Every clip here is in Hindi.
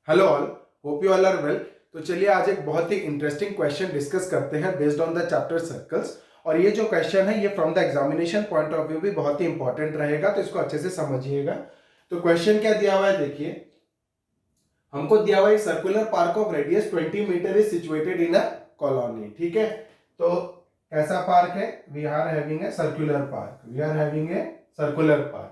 Hello all, hope you all are well. तो चलिए आज एक बहुत ही इंटरेस्टिंग क्वेश्चन डिस्कस करते हैं based on the chapter circles. और ये जो क्वेश्चन है ये from the examination point of view भी बहुत ही इंपॉर्टेंट रहेगा, तो इसको अच्छे से समझिएगा। तो क्वेश्चन क्या दिया हुआ है देखिए, हमको दिया हुआ है circular park of radius 20 metre is situated in a colony. ठीक है, तो कैसा पार्क है? We are having a circular park, we are having a circular park.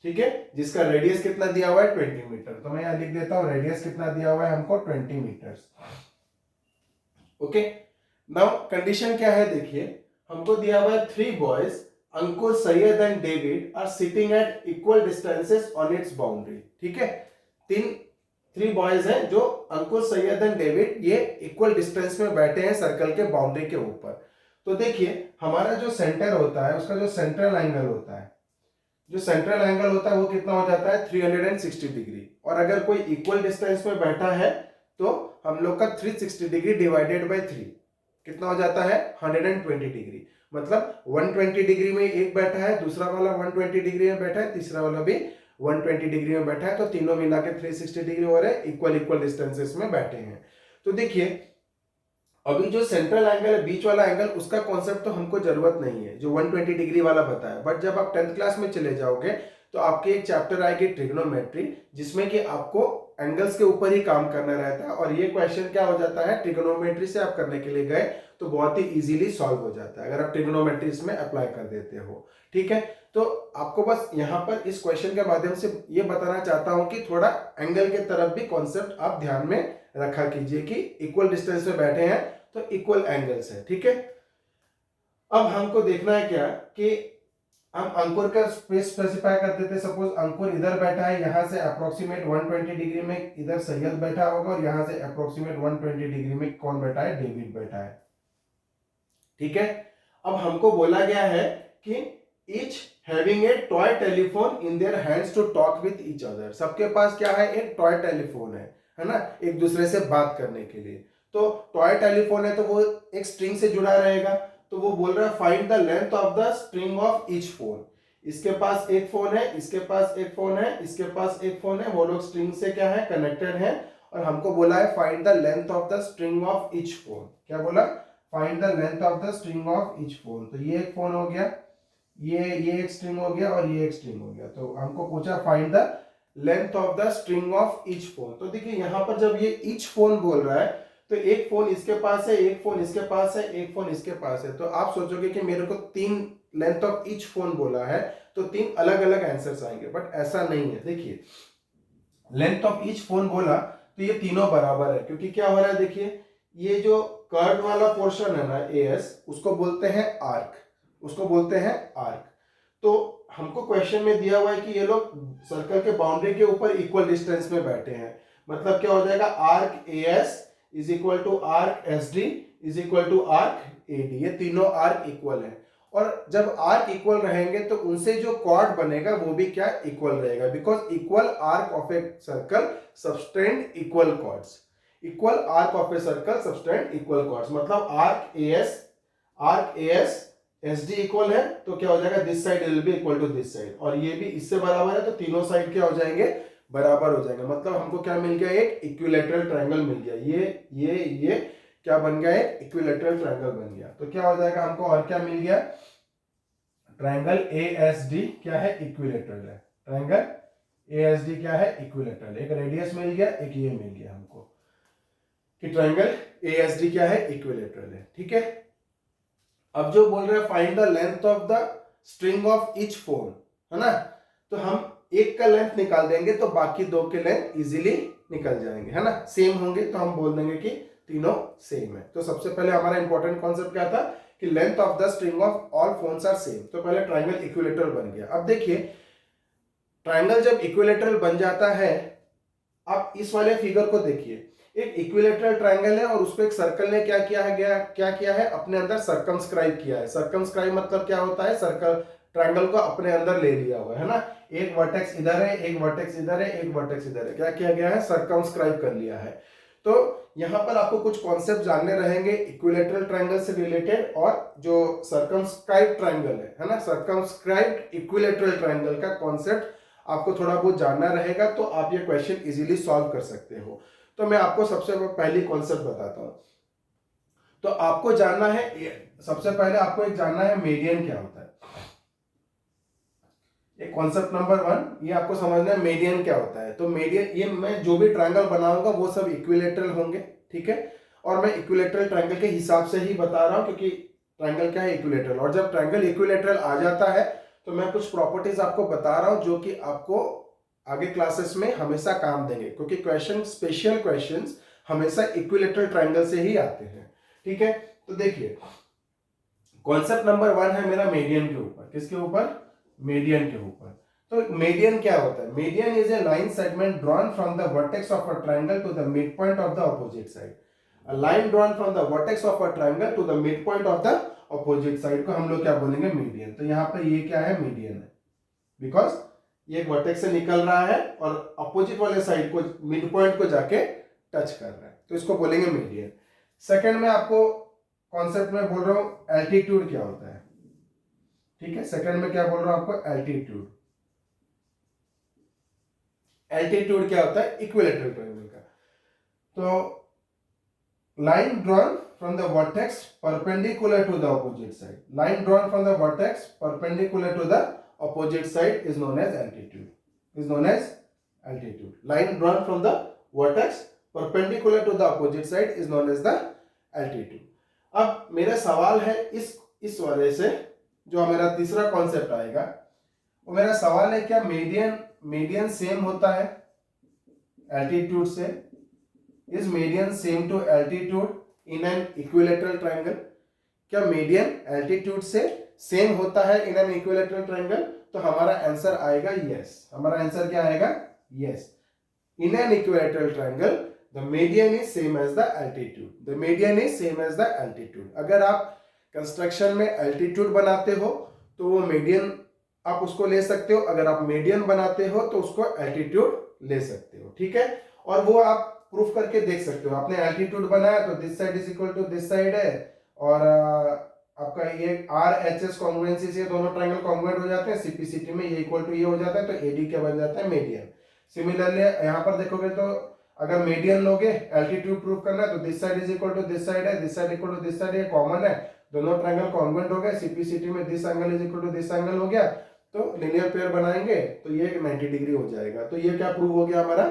ठीक है, जिसका रेडियस कितना दिया हुआ है 20 मीटर। तो मैं यहां लिख देता हूं रेडियस कितना दिया हुआ है हमको 20 मीटर्स। ओके, नाउ कंडीशन क्या है देखिए, हमको दिया हुआ है 3 boys Ankur, Syed and David are sitting at equal distances on its boundary. ठीक है, 3 बॉयज हैं जो अंकुर, सैयद एंड डेविड ये इक्वल डिस्टेंस में बैठे हैं सर्कल के बाउंड्री के ऊपर। तो देखिए हमारा जो सेंटर होता है उसका जो सेंट्रल एंगल होता है, जो सेंट्रल एंगल होता है वो कितना हो जाता है 360 डिग्री। और अगर कोई इक्वल डिस्टेंस में बैठा है तो हम लोग का 360 डिग्री डिवाइडेड बाय 3 कितना हो जाता है 120 डिग्री। मतलब 120 डिग्री में एक बैठा है, दूसरा वाला 120 डिग्री में बैठा है, तीसरा वाला भी 120 डिग्री में बैठा है, तो तीनों मिला के 360 डिग्री हो रहे हैं, इक्वल इक्वल डिस्टेंसेस में बैठे हैं। तो देखिए अभी जो सेंट्रल एंगल है, बीच वाला एंगल, उसका कॉन्सेप्ट तो हमको जरूरत नहीं है जो 120 डिग्री वाला बताया। बट जब आप 10th क्लास में चले जाओगे तो आपके एक चैप्टर आएगी ट्रिग्नोमेट्री, जिसमें कि आपको एंगल्स के ऊपर ही काम करना रहता है। और ये क्वेश्चन क्या हो जाता है, ट्रिग्नोमेट्री से आप करने के लिए गए तो बहुत ही इजीली सॉल्व हो जाता है अगर आप ट्रिग्नोमेट्री इसमें अप्लाई कर देते हो। ठीक है, तो आपको बस यहाँ पर इस क्वेश्चन के माध्यम से ये बताना चाहता हूं कि थोड़ा एंगल के तरफ भी कॉन्सेप्ट आप ध्यान में रखा कीजिए कि इक्वल डिस्टेंस में बैठे हैं तो इक्वल एंगल्स है। ठीक है, अब हमको देखना है क्या कि हम अंकुर का स्पेस स्पेसिफाई कर देते हैं। सपोज अंकुर इधर बैठा है, यहां से अप्रोक्सीमेट 120 डिग्री में इधर सैयद बैठा होगा, और यहां से अप्रोक्सीमेट 120 डिग्री में कौन बैठा है, डेविड बैठा है। ठीक है, अब हमको बोला गया है कि each having a toy telephone in their hands to talk with each other. सबके पास क्या है, एक टॉय टेलीफोन है ना, एक दूसरे से बात करने के लिए। तो टॉय टेलीफोन है तो वो एक स्ट्रिंग से जुड़ा रहेगा, तो वो बोल रहा है find the length of the string of each phone. इसके पास एक फोन है, इसके पास एक फोन है, इसके पास एक फोन है, वो लोग स्ट्रिंग से क्या है, कनेक्टेड है। और हमको बोला है find the length of the string of each phone. क्या बोला, find the length of the string of each phone. तो ये एक फोन हो गया, ये एक स्ट्रिंग हो गया, और ये एक स्ट्रिंग हो गया। तो हमको पूछा find the length of the string of each phone. तो देखिए यहाँ पर जब ये ईच फोन बोल रहा है तो एक फोन इसके पास है, एक फोन इसके पास है, एक फोन इसके पास है। तो आप सोचोगे कि मेरे को 3 लेंथ ऑफ ईच फोन बोला है तो 3 अलग अलग आंसर्स आएंगे, बट ऐसा नहीं है। देखिए लेंथ ऑफ ईच फोन बोला तो ये तीनों बराबर है, क्योंकि क्या हो रहा है देखिए, ये जो कर्व वाला पोर्शन है ना एएस, उसको बोलते हैं आर्क, उसको बोलते हैं आर्क। तो हमको क्वेश्चन में दिया हुआ है कि ये लोग सर्कल के बाउंड्री के ऊपर इक्वल डिस्टेंस में बैठे हैं। मतलब क्या हो जाएगा, arc AS is equal to arc SD is equal to arc AD. ये तीनों आर्क इक्वल है, और जब आर्क इक्वल रहेंगे तो उनसे जो कॉर्ड बनेगा वो भी क्या, इक्वल रहेगा। Because equal arc of a circle subtend equal chords, equal arc of a circle subtend equal chords. मतलब आर्क एएस एसडी इक्वल है तो क्या हो जाएगा, this side will be equal to this side, और ये भी इससे बराबर है तो तीनों साइड क्या हो जाएंगे, बराबर हो जाएंगे। मतलब हमको क्या मिल गया, एक इक्विलैटरल ट्रायंगल मिल गया। ये क्या बन गया, एक इक्विलैटरल ट्रायंगल बन गया। तो क्या हो जाएगा हमको, और क्या मिल गया, ट्रायंगल एएसडी क्या है, इक्विलैटरल है। ट्रायंगल एएसडी क्या है, इक्विलैटरल। एक रेडियस मिल गया, एक ये मिल गया हमको कि ट्रायंगल एएसडी क्या है, इक्विलैटरल है। ठीक है, अब जो बोल रहे हैं find the length of the string of each phone, है ना, तो हम एक का लेंथ निकाल देंगे तो बाकी 2 के लेंथ इजीली निकल जाएंगे, है ना, सेम होंगे तो हम बोल देंगे कि तीनों सेम है। तो सबसे पहले हमारा इंपॉर्टेंट कॉन्सेप्ट क्या था कि length of the string of all phones are same. तो पहले ट्रायंगल इक्विलैटरल बन गया। अब देखिए ट्रायंगल जब इक्विलैटरल बन जाता है, आप इस वाले फिगर को देखिए, एक इक्विलैटरल ट्रायंगल है और उसको एक सर्कल ने क्या किया है, अपने अंदर सर्कमस्क्राइब किया है। सर्कमस्क्राइब मतलब क्या होता है, सर्कल ट्रायंगल को अपने अंदर ले लिया हुआ है ना। एक वर्टेक्स इधर है, एक वर्टेक्स इधर है, एक वर्टेक्स इधर है, क्या किया गया है, सर्कमस्क्राइब कर लिया है। तो यहां पर आपको कुछ कॉन्सेप्ट जानने रहेंगे इक्विलैटरल ट्रायंगल से रिलेटेड, और जो सर्कमस्क्राइब ट्रायंगल है ना, सर्कमस्क्राइब्ड इक्विलैटरल ट्रायंगल का कॉन्सेप्ट आपको थोड़ा बहुत जानना रहेगा तो आप ये क्वेश्चन इजीली सॉल्व कर सकते हो। तो मैं आपको सबसे पहली कॉन्सेप्ट बताता हूँ। तो आपको जानना है, सबसे पहले आपको एक जानना है मीडियन क्या होता है। ये कॉन्सेप्ट नंबर 1, ये आपको समझना है मीडियन क्या होता है। तो मीडियन, ये मैं जो भी ट्रायंगल बनाऊंगा वो सब इक्विलेटरल होंगे, ठीक है। और मैं इक्विलेटरल ट्रायंगल के हिसाब से ही बता रहा हूं क्योंकि ट्रायंगल क्या है, इक्विलेटरल। और जब ट्रायंगल इक्विलेटरल आ जाता है तो मैं कुछ प्रॉपर्टीज आपको बता रहा हूं जो कि आपको आगे क्लासेस में हमेशा काम देंगे, क्योंकि क्वेश्चन, स्पेशल क्वेश्चंस हमेशा इक्विलेटरल ट्रायंगल से ही आते हैं, ठीक है। तो देखिए कॉन्सेप्ट नंबर 1 है मेरा मीडियन के ऊपर। किसके ऊपर? मीडियन के ऊपर। तो मीडियन क्या होता है? Median is a line segment drawn from the vertex of a triangle to the mid point of the opposite side. A line drawn from the vertex of a triangle to the mid point of the opposite side को हम लोग क्या बोलेंगे? मीडियन। तो यहाँ पर ये क्या है? मीडियन है, बिकॉज ये एक वर्टेक्स से निकल रहा है और अपोजिट वाले साइड को, मिड पॉइंट को जाके टच कर रहा है, तो इसको बोलेंगे मीडियन। सेकंड में आपको कॉन्सेप्ट में बोल रहा हूं एल्टीट्यूड क्या होता है, ठीक है। सेकंड में क्या बोल रहा हूं आपको? एल्टीट्यूड। एल्टीट्यूड क्या होता है? इक्विलेटरल ट्रायंगल का। तो line drawn from the vertex perpendicular to the opposite side, line drawn from the vertex perpendicular to the opposite side is known as altitude, is known as altitude. Line drawn from the vertex perpendicular to the opposite side is known as the altitude. अब मेरा सवाल है इस वजह से जो मेरा तीसरा कॉन्सेप्ट आएगा, वो मेरा सवाल है क्या मीडियन सेम होता है एल्टीट्यूड से? Is median same to altitude in an equilateral triangle? क्या मीडियन एल्टीट्यूड से सेम होता है इन एन इक्विलेटरल ट्रायंगल? तो हमारा आंसर आएगा यस। हमारा आंसर क्या आएगा? Yes. In an equilateral triangle the median is same as the altitude, the median is same as the altitude. अगर आप कंस्ट्रक्शन में एल्टीट्यूड बनाते हो तो वो मीडियन आप उसको ले सकते हो, अगर आप मीडियन बनाते हो तो उसको एल्टीट्यूड ले सकते हो, ठीक है। और वो आप प्रूफ करके देख सकते हो। आपने एल्टीट्यूड बनाया तो this side is equal to this side है, और आपका ये आर एच एस कॉन्ग्रुएंसी से दोनों ट्रायंगल कॉन्ग्रुएंट हो जाते हैं। सीपीसीटी में ये इक्वल टू ये हो जाता है, तो एडी क्या बन जाता है? मीडियन। सिमिलरली यहाँ पर देखोगे तो अगर मीडियन लोगे, एल्टीट्यूड प्रूफ करना है तो this side is equal to this side है, this side equal to this side, ये कॉमन है, दोनों ट्रायंगल कॉन्ग्रुएंट हो गए। सीपीसीटी में this angle is equal to this angle हो गया, तो लिनियर पेयर बनाएंगे तो ये 90 डिग्री हो जाएगा। तो ये क्या प्रूव हो गया? हमारा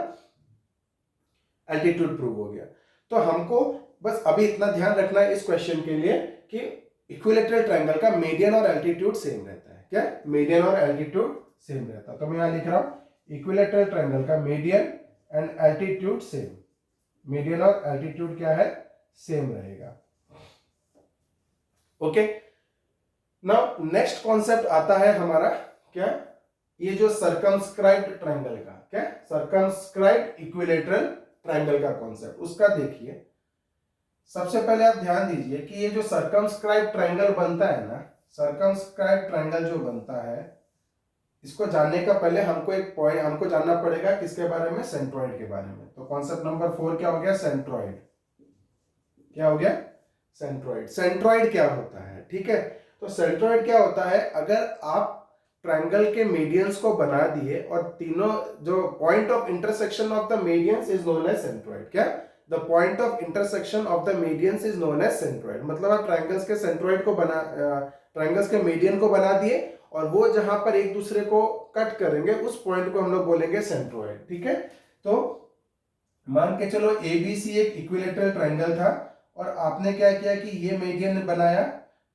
एल्टीट्यूड प्रूव हो गया। तो हमको बस अभी इतना ध्यान रखना है इस क्वेश्चन के लिए कि इक्विलेटरल ट्रायंगल का मीडियन और एल्टीट्यूड सेम रहता है। क्या? मीडियन और एल्टीट्यूड सेम रहता है। तो मैं यहां लिख रहा हूं इक्विलेटरल ट्रायंगल का median and altitude same, median और एल्टीट्यूड क्या है? सेम रहेगा। ओके, नाउ नेक्स्ट कॉन्सेप्ट आता है हमारा क्या? ये जो सर्कमस्क्राइब्ड ट्रायंगल का, क्या सर्कमस्क्राइब्ड इक्विलेटरल ट्रायंगल का कॉन्सेप्ट, उसका देखिए। सबसे पहले आप ध्यान दीजिए कि ये जो सर्कमस्क्राइब्ड ट्रायंगल बनता है ना, सर्कमस्क्राइब्ड ट्रायंगल जो बनता है, इसको जानने का पहले हमको एक पॉइंट हमको जानना पड़ेगा किसके बारे में? सेंट्रॉइड के बारे में। तो कॉन्सेप्ट नंबर 4 क्या हो गया? सेंट्रॉइड। क्या हो गया? सेंट्रॉइड। सेंट्रॉइड क्या होता है? ठीक है, तो सेंट्रॉइड क्या होता है? अगर आप ट्रायंगल के मीडियंस को बना दिए और तीनों जो point of intersection of the medians is known as centroid. क्या? The point of intersection of the medians is known as centroid. मतलब आप ट्रायंगल्स के सेंट्रॉइड को बना, ट्रायंगल्स के मीडियन को बना दिए और वो जहां पर एक दूसरे को कट करेंगे उस पॉइंट को हम लोग बोलेंगे सेंट्रॉइड, ठीक है। तो मान के चलो एबीसी एक इक्विलेटरल ट्रायंगल था और आपने क्या किया कि ये मीडियन बनाया,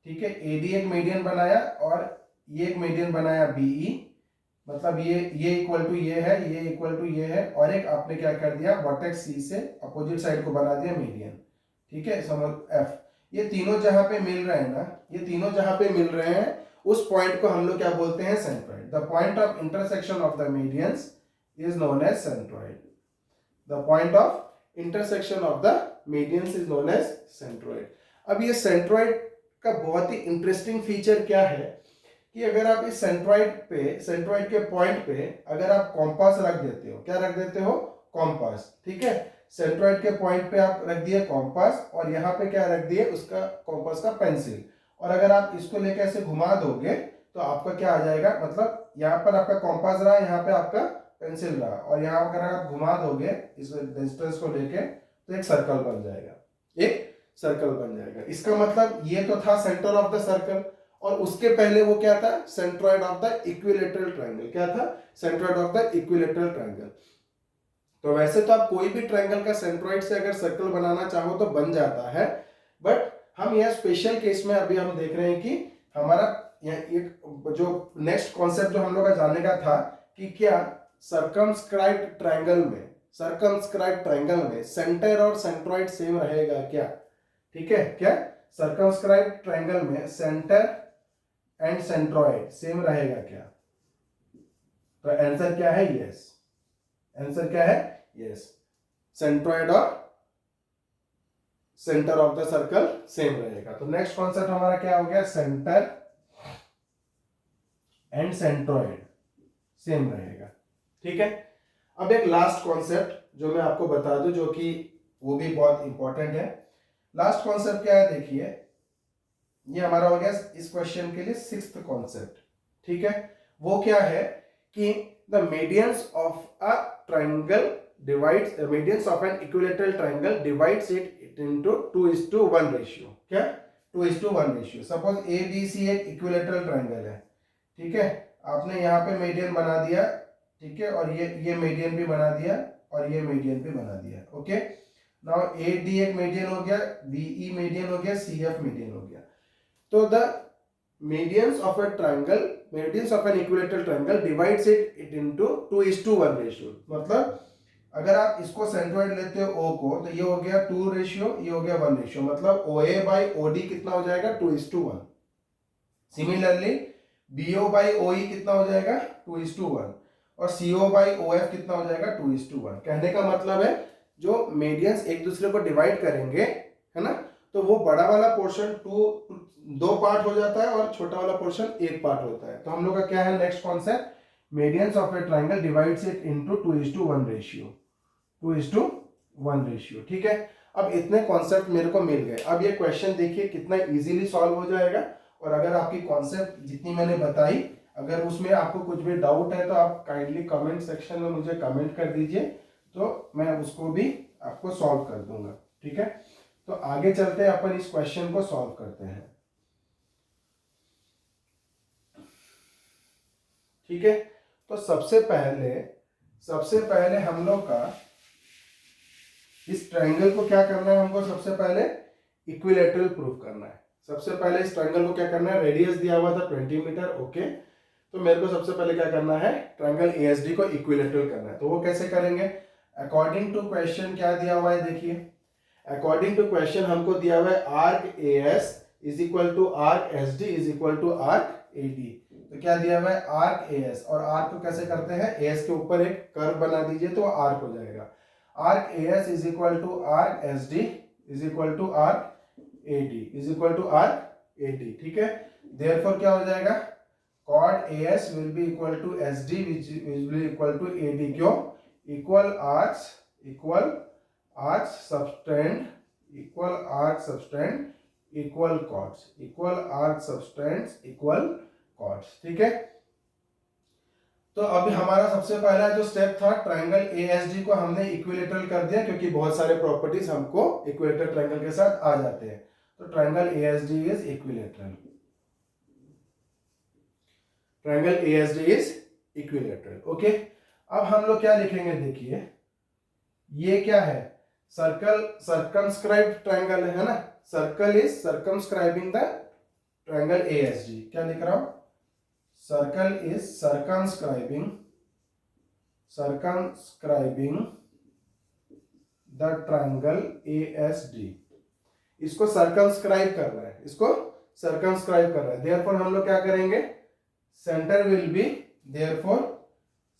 ठीक है, एडी एक मीडियन बनाया और ये एक मीडियन बनाया बीई, मतलब ये इक्वल टू ये है, ये इक्वल टू ये है, और एक आपने क्या कर दिया वर्टेक्स सी से अपोजिट साइड को बना दिया मीडियन, ठीक है, समझ एफ। ये तीनों जहां पे मिल रहे हैं ना, ये तीनों जहां पे मिल रहे हैं उस पॉइंट को हम लोग क्या बोलते हैं? Centroid. The point of intersection of the medians is known as centroid. The point of intersection of the medians is known as centroid. अब ये सेंट्रॉइड का बहुत ही इंटरेस्टिंग फीचर क्या है कि अगर आप इस सेंट्रॉइड के पॉइंट पे अगर आप कॉम्पास रख देते हो, क्या रख देते हो? कॉम्पास, ठीक है। सेंट्रॉइड के पॉइंट पे आप रख दिए कॉम्पास और यहाँ पे क्या रख दिए? उसका कॉम्पास का पेंसिल, और अगर आप इसको लेकर ऐसे घुमा दोगे तो आपका क्या आ जाएगा? मतलब यहाँ पर आपका कॉम्पास रहा, यहाँ पे आपका पेंसिल रहा, और यहाँ अगर आप घुमा दोगे इस डिस्टेंस को लेके तो एक सर्कल बन जाएगा, एक सर्कल बन जाएगा। इसका मतलब ये तो था सेंटर ऑफ द सर्कल, और उसके पहले वो क्या था, centroid of the equilateral triangle. क्या था, centroid of the equilateral triangle. तो वैसे तो आप कोई भी ट्रायंगल का सेंट्रॉइड से अगर सर्कल बनाना चाहो तो बन जाता है, बट हम यह स्पेशल केस में अभी हम देख रहे हैं कि हमारा एक जो नेक्स्ट कॉन्सेप्ट जो हम लोग का जानने का था कि क्या सर्कमस्क्राइब्ड ट्रायंगल में सेंटर और सेंट्रॉइड सेम रहेगा क्या, ठीक है, क्या सर्कमस्क्राइब्ड ट्रायंगल में सेंटर एंड सेंट्रॉइड सेम रहेगा क्या? तो आंसर क्या है, यस। आंसर क्या है, यस। सेंट्रॉइड और centre of the circle same रहेगा। तो नेक्स्ट कॉन्सेप्ट हमारा क्या हो गया, सेंटर एंड सेंट्रॉइड सेम रहेगा, ठीक है। अब एक लास्ट कॉन्सेप्ट जो मैं आपको बता दूं, जो कि वो भी बहुत इंपॉर्टेंट है। लास्ट कॉन्सेप्ट क्या है, देखिए ये हमारा हो गया इस क्वेश्चन के लिए सिक्स्थ कॉन्सेप्ट, ठीक है। वो क्या है कि the medians of a triangle divides, medians of an equilateral triangle divides it into 2:1 ratio. क्या, 2:1 ratio. Suppose A B C एक इक्विलेटरल ट्रायंगल है, ठीक है। आपने यहाँ पे मीडियन बना दिया, ठीक है, और ये मीडियन भी बना दिया और ये मीडियन भी बना दिया, ओके। नाउ ए डी एक मीडियन हो गया, बी ई मीडियन हो गया, सी एफ मीडियन हो गया। तो the medians of a triangle, medians of an equilateral triangle divides it into 2:1 ratio. मतलब अगर आप इसको सेंट्रॉइड लेते हो O को, तो ये हो गया 2 रेशियो, ये हो गया 1 रेशियो। मतलब OA बाई OD कितना हो जाएगा, 2:1। सिमिलरली BO बाई OE कितना हो जाएगा, 2:1, और CO बाई OF कितना हो जाएगा, 2:1। कहने का मतलब है जो मीडियंस एक दूसरे को डिवाइड करेंगे, है ना, तो वो बड़ा वाला पोर्शन 2 पार्ट हो जाता है और छोटा वाला पोर्शन 1 पार्ट होता है। तो हम लोग का क्या है next concept, medians of A triangle divides it into 2:1 ratio, 2:1 ratio, ठीक है। अब इतने कॉन्सेप्ट मेरे को मिल गए। अब ये क्वेश्चन देखिए कितना इजीली सॉल्व हो जाएगा। और अगर आपकी कॉन्सेप्ट जितनी मैंने बताई, अगर उसमें आपको कुछ भी डाउट है तो आप काइंडली कमेंट सेक्शन में मुझे कमेंट कर दीजिए, तो मैं उसको भी आपको सॉल्व कर दूंगा, ठीक है। तो आगे चलते हैं, अपन इस क्वेश्चन को सॉल्व करते हैं, ठीक है। तो सबसे पहले हम लोग का इस ट्रायंगल को क्या करना है, हमको सबसे पहले इक्विलेटरल प्रूफ करना है। सबसे पहले इस ट्रायंगल को क्या करना है, रेडियस दिया हुआ था 20 मीटर, ओके। तो मेरे को सबसे पहले क्या करना है, ट्रायंगल ASD को इक्विलेटरल करना है। तो वो कैसे करेंगे, अकॉर्डिंग टू क्वेश्चन क्या दिया हुआ है, देखिए अकॉर्डिंग टू क्वेश्चन हमको दिया हुआ है arc AS is equal to arc SD is equal to arc AD। तो क्या दिया हुआ है, आर्क AS, और आर्क को कैसे करते हैं, AS के ऊपर एक कर्व बना दीजिए तो आर्क हो जाएगा। Arc AS is equal to arc SD is equal to arc AD is equal to arc AD, ठीक है। देयरफॉर क्या हो जाएगा, cot AS will be equal to SD which will be equal to AD। क्यों, equal arcs subtend, equal arc subtend equal chords, equal arc subtends equal chords, ठीक है। तो अभी हमारा सबसे पहला जो स्टेप था, ट्रायंगल ASD को हमने इक्विलेटरल कर दिया, क्योंकि बहुत सारे प्रॉपर्टीज हमको इक्विलेटरल ट्रायंगल के साथ आ जाते हैं। तो triangle ASD is equilateral, triangle ASD is equilateral, okay. अब हम लोग क्या लिखेंगे, देखिए ये क्या है, सर्कल सर्कमस्क्राइब्ड ट्रायंगल है ना, circle is circumscribing the triangle ASD। क्या लिख रहा हूं, circle is circumscribing the triangle ASD। इसको सर्कमस्क्राइब कर रहा है, इसको सर्कमस्क्राइब कर रहा है। देयरफॉर हम लोग क्या करेंगे, centre will be, therefore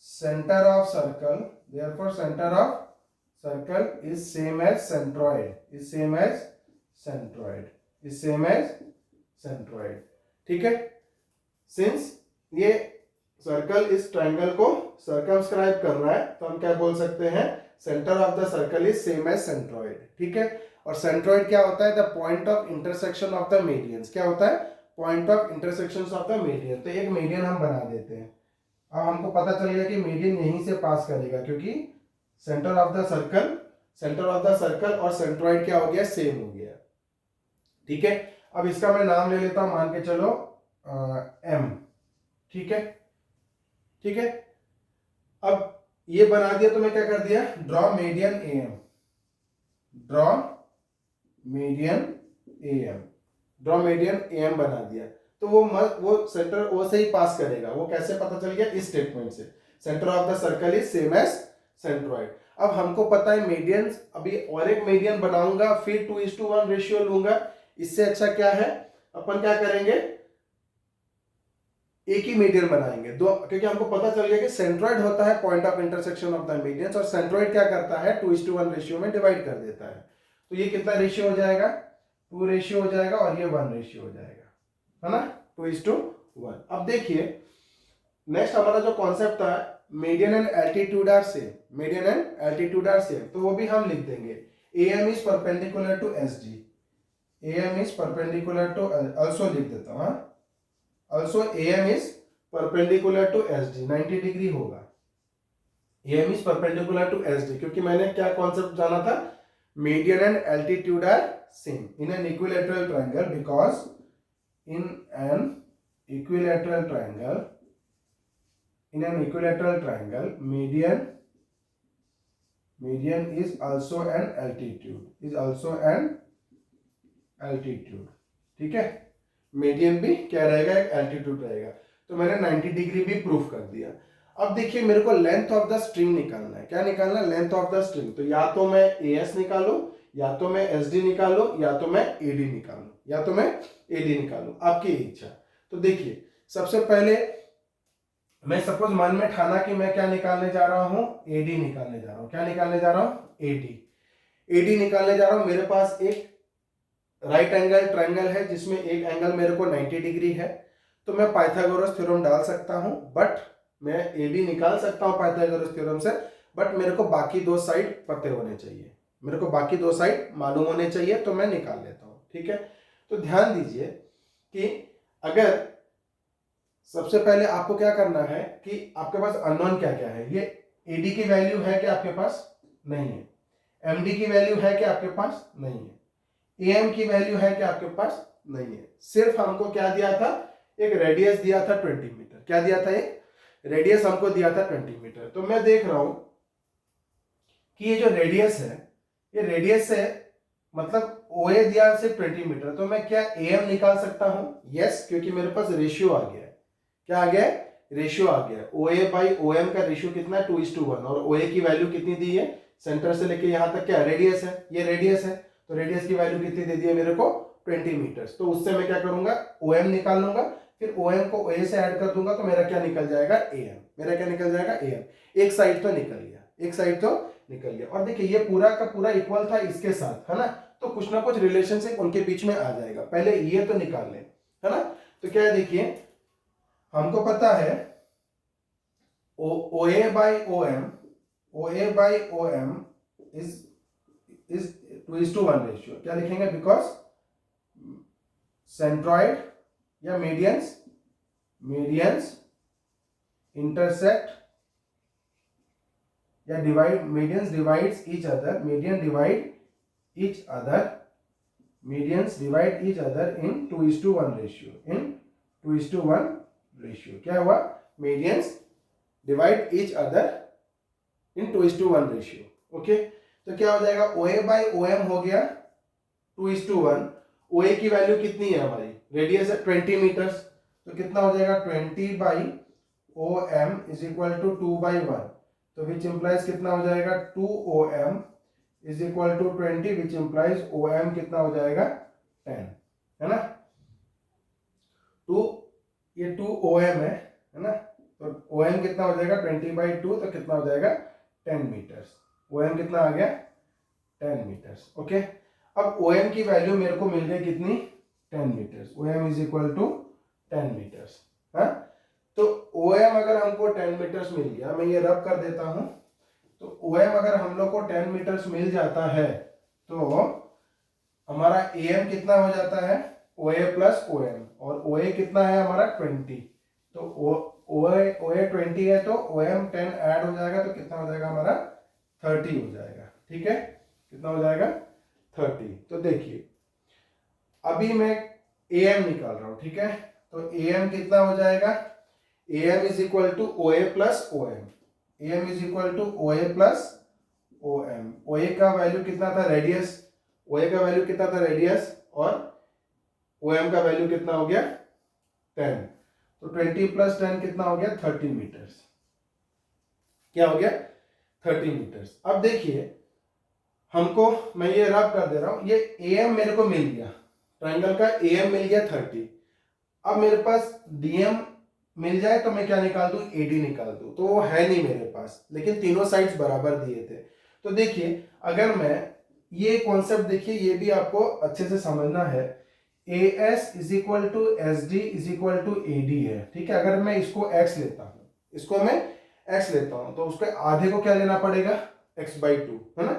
centre of circle, therefore centre of circle is same as centroid, is same as centroid, is same as centroid, ठीक है। सिंस ये सर्कल इस ट्रायंगल को सर्कमस्क्राइब कर रहा है, तो हम क्या बोल सकते हैं, centre of the circle is same as centroid, ठीक है। और सेंट्रॉइड क्या होता है, the point of intersection of the medians. क्या होता है, point of intersection of the median. तो एक मीडियन हम बना देते हैं, अब हमको पता चल गया कि मीडियन यहीं से पास करेगा, क्योंकि सेंटर ऑफ द सर्कल और सेंट्रॉइड क्या हो गया, सेम हो गया। ठीक है, अब इसका मैं नाम ले लेता हूं, मान के चलो एम। ठीक है, ठीक है। अब ये बना दिया तो मैं क्या कर दिया, draw median A M, draw median A M, draw median A M बना दिया। तो वो सेंटर ओ से ही पास करेगा। वो कैसे पता चल गया, इस स्टेटमेंट से, centre of the circle is same as centroid. अब हमको पता है मीडियंस, अभी और एक मीडियन बनाऊंगा, फिर 2:1 रेशियो लूंगा। इससे अच्छा क्या है, अपन क्या करेंगे, एक ही मीडियन बनाएंगे दो, क्योंकि हमको पता चल गया कि सेंट्रॉइड होता है point of intersection of the medians, और सेंट्रॉइड क्या करता है, 2:1 रेशियो में डिवाइड कर देता है। तो ये कितना रेशियो हो जाएगा, 2 रेशियो हो जाएगा, और ये 1 रेशियो हो जाएगा, है ना, 2:1। अब देखिए नेक्स्ट हमारा जो कॉन्सेप्ट था, median and altitude are same, median and altitude are same, तो वो भी हम लिख देंगे, AM is perpendicular to SD, AM is perpendicular to, also लिख देता हूं, also AM is perpendicular to SD, 90 degree होगा। AM is perpendicular to SD, क्योंकि मैंने क्या कॉन्सेप्ट जाना था, median and altitude are same in an equilateral triangle, because in an equilateral triangle median is also an altitude, ठीक है, मीडियन भी क्या रहेगा, एक एल्टीट्यूड रहेगा। तो मैंने 90 डिग्री भी प्रूफ कर दिया। अब देखिए मेरे को लेंथ ऑफ द स्ट्रिंग निकालना है, क्या निकालना है, लेंथ ऑफ द स्ट्रिंग। तो या तो मैं AS निकालू, या तो मैं SD निकालू, या तो मैं AD निकालू, आपकी इच्छा। तो देखिए सबसे पहले मैं सपोज मन में ठाना कि मैं क्या निकालने जा रहा हूं, AD निकालने जा रहा हूं। क्या निकालने जा रहा हूं, AD निकालने जा रहा हूं। मेरे पास एक राइट एंगल ट्रायंगल है जिसमें एक एंगल मेरे को 90 डिग्री है, तो मैं पाइथागोरस थ्योरम डाल सकता हूं, बट मैं AD निकाल सकता हूं पाइथागोरस थ्योरम से, बट मेरे को बाकी दो साइड पते होने चाहिए, मेरे को बाकी दो साइड मालूम होने चाहिए, तो मैं निकाल लेता हूं। ठीक है, तो ध्यान दीजिए कि अगर सबसे पहले आपको क्या करना है कि आपके पास अननोन क्या क्या है, ये AD की वैल्यू है कि आपके पास नहीं है, MD की वैल्यू है कि आपके पास नहीं है, AM की वैल्यू है कि आपके पास नहीं है। सिर्फ हमको क्या दिया था, एक रेडियस दिया था 20 मीटर। क्या दिया था, एक रेडियस हमको दिया था 20 मीटर। तो मैं देख रहा हूं कि ये जो रेडियस है, ये रेडियस है, मतलब OA दिया सिर्फ 20 मीटर, तो मैं क्या AM निकाल सकता हूं, यस, क्योंकि मेरे पास रेशियो आ गया है। क्या आ गया, रेशियो आ गया। OA बाई OM का रेशियो कितना है, 2:1, और OA की वैल्यू कितनी दी है, सेंटर से लेके यहां तक क्या रेडियस है, ये रेडियस है, तो रेडियस की वैल्यू कितनी दे दी है मेरे को, 20 मीटर। तो उससे मैं क्या करूंगा, OM निकाल लूंगा, फिर OM को OA से ऐड कर दूंगा, तो मेरा क्या निकल जाएगा, AM। मेरा क्या निकल जाएगा, AM। एक साइड तो निकल गया, एक साइड तो निकल गया। और देखिए ये पूरा का पूरा इक्वल था इसके साथ, है ना, तो कुछ ना कुछ रिलेशनशिप उनके बीच में आ जाएगा। पहले ये तो निकाल लें, है ना। तो क्या है, देखिए हमको पता है OA by OM is 2:1 ratio. क्या लिखेंगे, बिकॉज सेंट्रॉइड या मीडियंस इंटरसेक्ट या medians divide each other in 2:1 ratio. क्या हुआ, medians divide each other in 2:1 ratio. Okay, तो क्या हो जाएगा, OA बाई OM हो गया 2:1। OA की वैल्यू कितनी है हमारी, रेडियस है 20 मीटर्स, तो कितना हो जाएगा, 20 by OM is equal to 2/1, तो विच इंप्लाइज कितना हो जाएगा, 2OM is equal to 20, which implies OM कितना हो जाएगा, 10, है ना। ये 2OM है ना, तो OM कितना हो जाएगा, 20/2, तो कितना हो जाएगा, 10 मीटर्स। OM कितना आ गया, 10 मीटर्स। ओके, अब OM की वैल्यू मेरे को मिल गई कितनी, 10 metres. OM is equal to 10 metres. हाँ, तो OM अगर हमको 10 मीटर्स मिल गया, मैं ये रब कर देता हूं, तो OM अगर हम लोग को 10 मीटर्स मिल जाता है, तो हमारा AM कितना हो जाता है, OA प्लस OM, और OA कितना है हमारा 20, तो ओ ए 20 है तो ओ एम 10 ऐड हो जाएगा तो कितना हो जाएगा हमारा 30 हो जाएगा। ठीक है, कितना हो जाएगा 30। तो देखिए अभी मैं ए एम निकाल रहा हूं। ठीक है, तो ए एम कितना हो जाएगा, A M is equal to O A plus O M, A M is equal to O A plus O M. O A का वैल्यू कितना था रेडियस, ओ ए का वैल्यू कितना था रेडियस, और ओ एम का वैल्यू कितना हो गया 10। तो 20 प्लस 10 कितना हो गया 30 मीटर्स। क्या हो गया 30 मीटर्स। अब देखिए हमको, मैं ये रब कर दे रहा हूं, ये ए एम मेरे को मिल गया, ट्रायंगल का ए एम मिल गया 30। अब मेरे पास डी एम मिल जाए तो मैं क्या निकाल दूं, ए डी निकाल दूं, तो वो है नहीं मेरे पास, लेकिन तीनों साइड्स बराबर दिए थे। तो देखिए अगर मैं ये कॉन्सेप्ट, देखिए ये भी आपको अच्छे से समझना है, A S is equal to S D is equal to A D है। ठीक है, अगर मैं इसको x लेता हूं, इसको मैं x लेता हूं, तो उसके आधे को क्या लेना पड़ेगा x/2, है ना।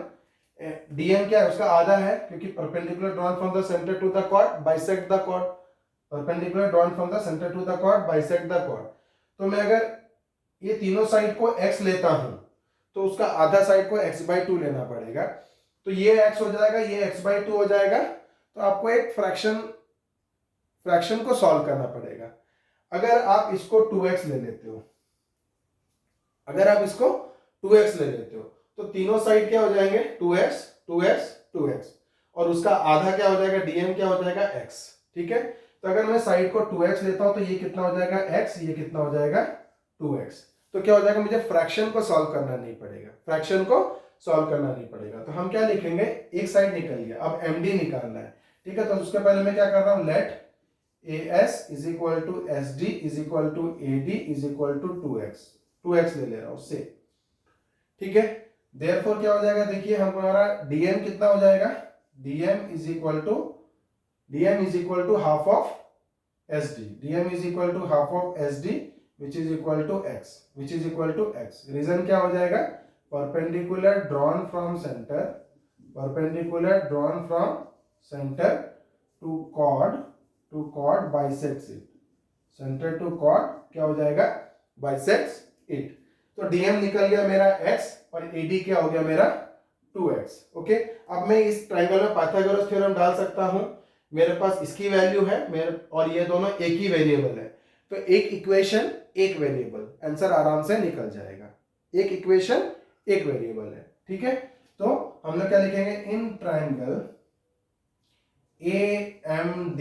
dm क्या है, उसका आधा है, क्योंकि perpendicular drawn from the centre to the chord bisect the chord, perpendicular drawn from the centre to the chord bisect the chord. तो मैं अगर ये तीनों साइड को x लेता हूं तो उसका आधा साइड को x/2 लेना पड़ेगा। तो ये x हो जाएगा, ये x/2 हो जाएगा। तो आपको एक फ्रैक्शन को सॉल्व करना पड़ेगा। अगर आप इसको 2x ले लेते हो, अगर आप इसको 2x ले लेते हो तो तीनों साइड क्या हो जाएंगे 2x 2x 2x, और उसका आधा क्या हो जाएगा dm क्या हो जाएगा x। ठीक है, तो अगर मैं साइड को 2x लेता हूं तो ये कितना हो जाएगा x, ये कितना हो जाएगा 2x। तो क्या हो जाएगा, मुझे फ्रैक्शन को सॉल्व करना नहीं पड़ेगा, फ्रैक्शन को सॉल्व करना नहीं पड़ेगा। तो हम क्या लिखेंगे, एक साइड निकल गया, अब md निकालना है। ठीक है, तो उसके पहले मैं क्या कर रहा हूं, let as is equal to sd is equal to ad is equal to 2x ले रहा हूं उससे। ठीक है, देयरफॉर क्या हो जाएगा, देखिए हमारा dm कितना हो जाएगा, dm is equal to half of sd, dm is equal to half of sd which is equal to x, which is equal to x। Reason क्या हो जाएगा, perpendicular drawn from centre, perpendicular drawn from centre to chord bisects it, centre to chord क्या हो जाएगा बाइसेक्ट्स इट। तो dm निकल गया मेरा x और ad क्या हो गया मेरा 2x। ओके, अब मैं इस ट्रायंगल में पाइथागोरस थ्योरम डाल सकता हूं। मेरे पास इसकी वैल्यू है मेरे, और ये दोनों एक ही वेरिएबल है, तो एक इक्वेशन एक वेरिएबल, आंसर आराम से निकल जाएगा। एक इक्वेशन एक वेरिएबल है। ठीक है, तो हम लोग क्या लिखेंगे, in triangle AMD,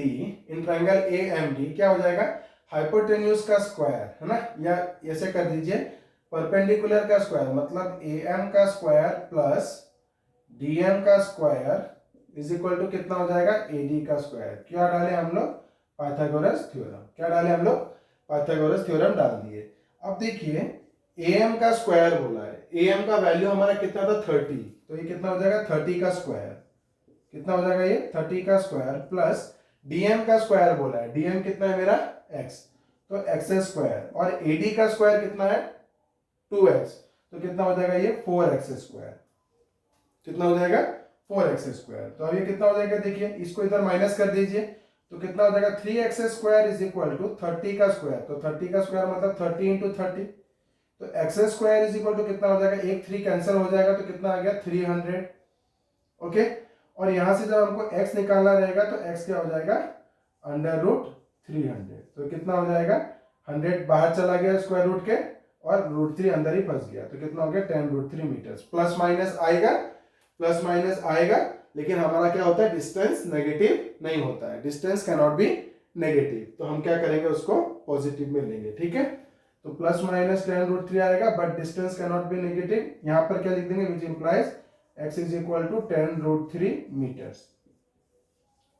in triangle AMD क्या हो जाएगा, हाइपोटेन्यूज का स्क्वायर, है ना, या ऐसे कर दीजिए परपेंडिकुलर का स्क्वायर, मतलब AM का स्क्वायर प्लस DM का स्क्वायर इज इक्वल टू कितना हो जाएगा AD का स्क्वायर। क्या डाले हम लोग, पाइथागोरस थ्योरम। क्या डाले हम लोग, पाइथागोरस थ्योरम डाल दिए। अब देखिए AM का स्क्वायर बोला है, AM का वैल्यू हमारा कितना था 30, तो ये कितना हो जाएगा 30 का स्क्वायर, कितना हो जाएगा ये 30 का स्क्वायर प्लस DM का स्क्वायर बोला है, DM कितना है मेरा x, तो x स्क्वायर, और AD का स्क्वायर कितना है 2x, तो कितना हो जाएगा ये 4x स्क्वायर, कितना हो जाएगा 4x स्क्वायर। तो अब ये कितना हो जाएगा, देखिए इसको इधर माइनस कर दीजिए, तो कितना हो जाएगा 3x square is equal to 30 का स्क्वायर, तो 30 का स्क्वायर मतलब 30 इंटू 30, तो x square is equal to कितना हो जाएगा, एक 3 कैंसिल हो जाएगा तो कितना आ गया 300। ओके, और यहां से जब हमको x निकालना रहेगा तो x क्या हो जाएगा अंडर रूट 300, तो कितना हो जाएगा 100 बाहर चला गया स्क्वायर रूट के, और रूट 3 अंदर ही फंस गया, तो कितना हो गया 10√3 मीटर्स। प्लस माइनस आएगा, लेकिन हमारा क्या होता है डिस्टेंस नेगेटिव नहीं होता है, distance can not be negative, तो हम क्या करेंगे उसको पॉजिटिव में लेंगे। ठीक है, तो प्लस माइनस 10√3 आएगा, but distance can not be negative. यहां पर क्या लिख देंगे, which implies x is equal to 10√3 metres,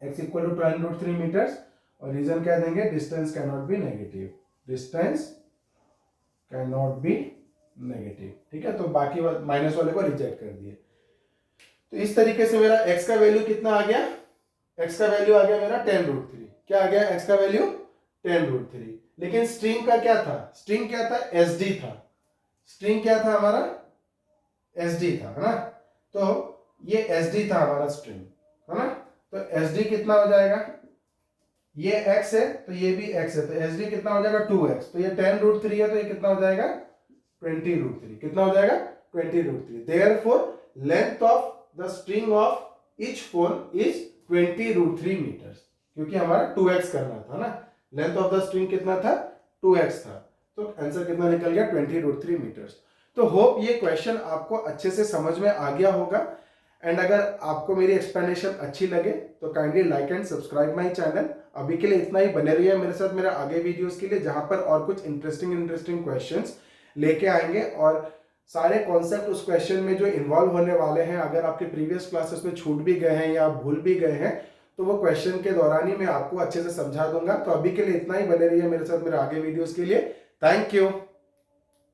x equal to 10√3 metres, और रीजन क्या देंगे, distance can not be negative, distance can not be negative. ठीक है, तो बाकी माइनस वाले को रिजेक्ट कर दिए। तो इस तरीके से मेरा x का वैल्यू कितना आ गया, x का वैल्यू आ गया मेरा 10√3। क्या आ गया x का वैल्यू 10√3, लेकिन स्ट्रिंग का क्या था, स्ट्रिंग क्या था SD था, स्ट्रिंग क्या था हमारा SD था, है ना, तो ये SD था हमारा स्ट्रिंग, है ना, तो SD कितना हो जाएगा, ये x है तो ये भी x है, तो SD कितना हो जाएगा 2x, तो ये 10√3 है तो ये कितना हो जाएगा 20√3, कितना हो जाएगा 20√3। Therefore length of the string of each phone is 20√3 metres, क्योंकि हमारा 2x करना था ना, लेंथ ऑफ द स्ट्रिंग कितना था 2x था, तो आंसर कितना निकल गया 20√3 मीटर्स। तो होप ये क्वेश्चन आपको अच्छे से समझ में आ गया होगा, एंड अगर आपको मेरी एक्सप्लेनेशन अच्छी लगे तो kindly like and subscribe my channel. अभी के लिए इतना ही, बने रहिए मेरे साथ मेरे आगे वीडियोस के लिए, जहां पर और कुछ इंटरेस्टिंग क्वेश्चंस लेके आएंगे, और सारे कॉन्सेप्ट उस क्वेश्चन में जो इन्वॉल्व होने वाले हैं, अगर आपके प्रीवियस क्लासेस में छूट भी गए हैं या भूल भी गए हैं तो वो क्वेश्चन के दौरान ही मैं आपको अच्छे से समझा दूंगा। तो अभी के लिए इतना ही, बने रहिए मेरे साथ मेरे आगे वीडियोस के लिए। Thank you.